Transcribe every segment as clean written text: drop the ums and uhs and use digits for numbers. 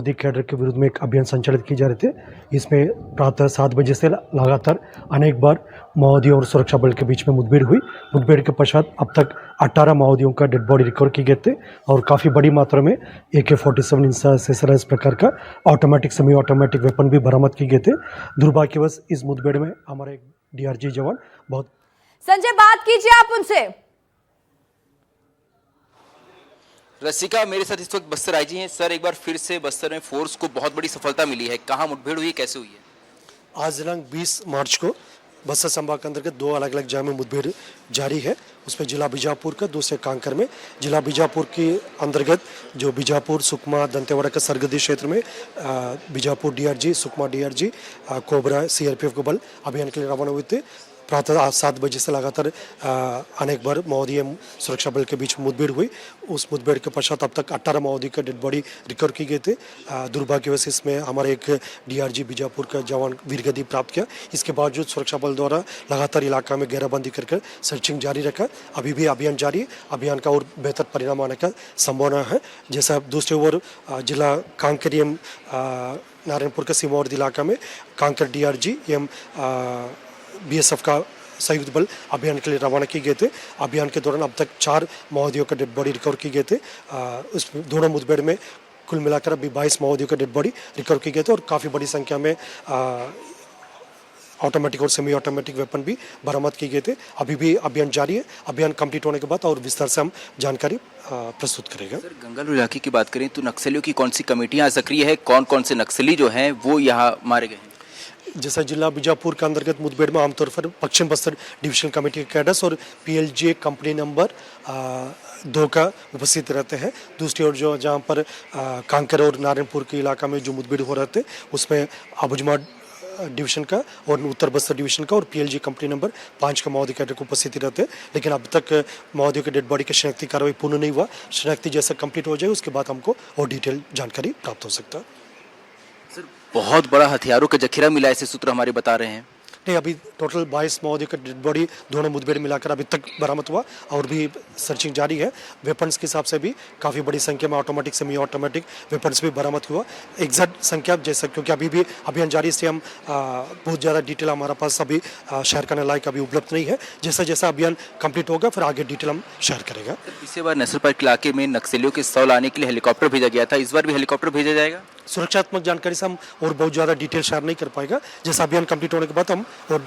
माओवादी कैडर के विरुद्ध में एक अभियान संचालित किए जा रहे थे। इसमें प्रातः 7 बजे से लगातार अनेक बार माओवादियों और सुरक्षा बल के बीच में मुठभेड़ हुई। मुठभेड़ के पश्चात अब तक 18 माओवादियों का डेड बॉडी रिकवर किए गए थे और काफ़ी बड़ी मात्रा में AK-47 से इस प्रकार का ऑटोमेटिक सेमी ऑटोमेटिक वेपन भी बरामद किए गए थे। दुर्भाग्यवश इस मुठभेड़ में हमारे एक DRG जवान बहुत। संजय, बात कीजिए आप उनसे। रसिका मेरे साथ इस वक्त बस्तर आईजी हैं। सर, एक बार फिर से बस्तर में फोर्स को बहुत बड़ी सफलता मिली है। कहाँ मुठभेड़ हुई, कैसे हुई है? आज दिनांक 20 मार्च को बस्तर संभाग के अंतर्गत 2 अलग अलग जगह में मुठभेड़ जारी है। उसमें जिला बीजापुर का, दूसरे कांकर में। जिला बीजापुर के अंतर्गत जो बीजापुर, सुकमा, दंतेवाड़ा का सरहदी क्षेत्र में Bijapur DRG, Sukma DRG, cobra, CRPF के बल अभियान के लिए रवाना हुए थे। प्रातः 7 बजे से लगातार अनेक बार माओवादी सुरक्षा बल के बीच मुठभेड़ हुई। उस मुठभेड़ के पश्चात अब तक 18 माओवादी का डेड बॉडी रिकवर की गए थे। दुर्भाग्यवश इसमें हमारे एक DRG बीजापुर का जवान वीरगति प्राप्त किया। इसके बावजूद सुरक्षा बल द्वारा लगातार इलाका में घेराबंदी कर सर्चिंग जारी रखा। अभी भी अभियान जारी है। अभियान का और बेहतर परिणाम आने का संभावना है। जैसा दूसरी ओर जिला कांकेर नारायणपुर के सीमावर्ती इलाका में कांकर DRG BSF का संयुक्त बल अभियान के लिए रवाना किए गए थे। अभियान के दौरान अब तक 4 माओवादियों का डेड बॉडी रिकवर किए गए थे। उस दोनों मुठभेड़ में कुल मिलाकर अभी 22 माओवादियों का डेड बॉडी रिकवर किए गए थे और काफ़ी बड़ी संख्या में ऑटोमेटिक और सेमी ऑटोमेटिक वेपन भी बरामद किए गए थे। अभी भी अभियान जारी है। अभियान कंप्लीट होने के बाद और विस्तार से हम जानकारी प्रस्तुत करेगा। सर, गंगालूर इलाके की बात करें तो नक्सलियों की कौन सी कमेटियां सक्रिय है, कौन कौन से नक्सली जो हैं वो यहाँ मारे गए हैं? जैसा जिला बीजापुर के अंतर्गत मुठभेड़ में आमतौर पर पश्चिम बस्तर डिविजनल कमेटी के कैडर्स और PLJ कंपनी नंबर 2 का उपस्थित रहते हैं। दूसरी ओर जो जहां पर कांकर और नारायणपुर के इलाका में जो मुठभेड़ हो रहे थे उसमें अबुजमा डिवीजन का और उत्तर बस्तर डिवीजन का और PLJ कंपनी नंबर 5 का माओवादी कैडर को उपस्थित रहते हैं। लेकिन अब तक माओवादियों के डेड बॉडी की शनाख्ती कार्रवाई पूर्ण नहीं हुआ। शनाख्ती जैसा कंप्लीट हो जाए उसके बाद हमको और डिटेल जानकारी प्राप्त हो सकता है। बहुत बड़ा हथियारों का जखीरा मिला, ऐसे सूत्र हमारे बता रहे हैं। नहीं, अभी टोटल 22 माओवादी का डेड बॉडी दोनों मुठभेड़ मिलाकर अभी तक बरामद हुआ और भी सर्चिंग जारी है। वेपन्स के हिसाब से भी काफ़ी बड़ी संख्या में ऑटोमेटिक सेमी ऑटोमेटिक वेपन्स भी बरामद हुआ। एग्जैक्ट संख्या जैसा क्योंकि अभी भी अभियान जारी से हम बहुत ज़्यादा डिटेल हमारे पास अभी शेयर करने लायक अभी उपलब्ध नहीं है। जैसा जैसा अभियान कंप्लीट होगा फिर आगे डिटेल हम शेयर करेगा। पिछली बार नसर पार्क इलाके में नक्सलियों के 100 लाने के लिए हेलीकॉप्टर भेजा गया था, इस बार भी हेलीकॉप्टर भेजा जाएगा? सुरक्षात्मक जानकारी से हम और बहुत ज़्यादा डिटेल शेयर नहीं कर पाएगा। जैसा अभियान कंप्लीट होने के बाद हम और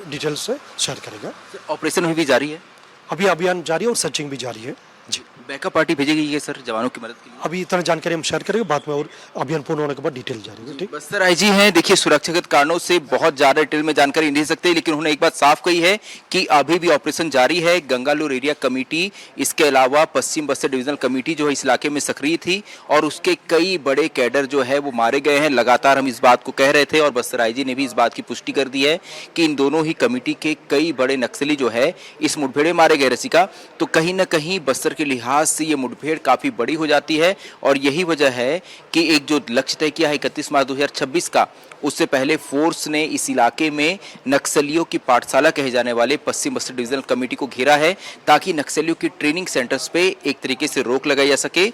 डिटेल से शेयर करेगा। ऑपरेशन अभी भी जारी है? अभी अभियान जारी है और सर्चिंग भी जारी है जी। बैकअप पार्टी भेजी गई है सर जवानों की मदद के लिए? अभी इतना जानकारी हम शेयर करेंगे बाद में और अभियान पूर्ण होने के बाद डिटेल जारी है। ठीक, बस्तर आईजी हैं। देखिए, सुरक्षागत कारणों से बहुत ज्यादा डिटेल में जानकारी नहीं दे सकते, लेकिन उन्होंने एक बात साफ कही है कि अभी भी ऑपरेशन जारी है। गंगालूर एरिया कमेटी, इसके अलावा पश्चिम बस्तर डिविजनल कमेटी जो है इस इलाके में सक्रिय थी और उसके कई बड़े कैडर जो है वो मारे गए हैं। लगातार हम इस बात को कह रहे थे और बस्तर आईजी ने भी इस बात की पुष्टि कर दी है कि इन दोनों ही कमेटी के कई बड़े नक्सली जो है इस मुठभेड़ में मारे गए। रसिका, तो कहीं ना कहीं बस्तर के लिहाज से ये मुठभेड़ काफी बड़ी हो जाती है और यही वजह है कि एक जो लक्ष्य तय किया है 31 मार्च 2026 का, उससे पहले फोर्स ने इस इलाके में नक्सलियों की पाठशाला कहे जाने वाले पश्चिम बस्तर डिविजनल कमेटी को घेरा है ताकि नक्सलियों की ट्रेनिंग सेंटर्स पे एक तरीके से रोक लगाई जा सके।